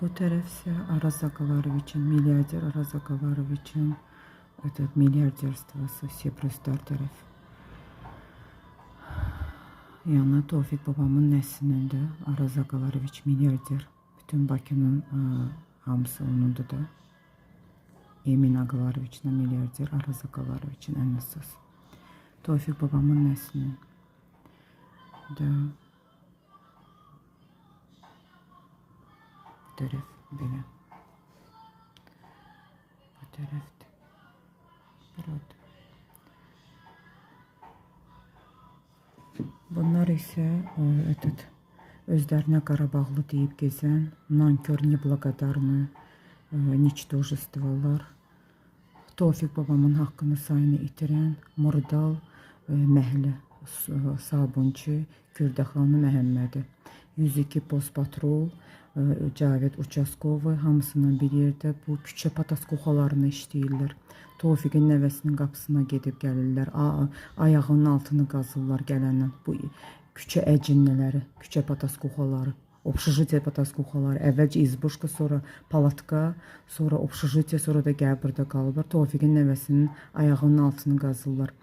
Bu tərəfsə Araz Aqalaroviçin, milyarder Araz Aqalaroviçin этот milyarderstvosu, Sepruslar tərəf. Yəni Tofiq babamın nəslində Araz Aqalaroviç milyarder. Bütün Bakının hamısı onundur da. Emin Aqalaroviçin milyarder, Araz Aqalaroviçin ən əsas. Tofiq babamın nəslinin də bu tərəf belə. Bu tərəfdə. Burada. Bunlar isə özlərinə Qarabağlı deyib gezən, nankör, neblagodarlı, niçtojestvolar, Tofiq babamın haqqını sayını itirən, murdal, məhlə, sabunçu, Kürdəxanlı Məhəmmədi, 102 post patrol, Cavit Uçaskovu, hamısından bir yerdə bu küçə pataskoxalarını işləyirlər. Tofiqin nəvəsinin qapısına gedib gəlirlər, ayağının altını qazırlar gələnən. Bu küçə əcinnələri, küçə pataskoxaları, общежитие pataskoxaları, əvvəlcə izbuşka, sonra palatka, sonra общежитие, sonra da gəlib burada qalıblar. Tofiqin nəvəsinin ayağının altını qazırlar.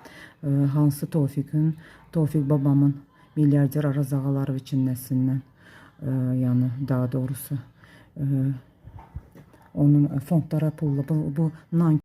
Hansı Tofiq babamın milyarder Araz Aqalaroviçin nəslindən. Yəni daha doğrusu onun fondlara pulla bu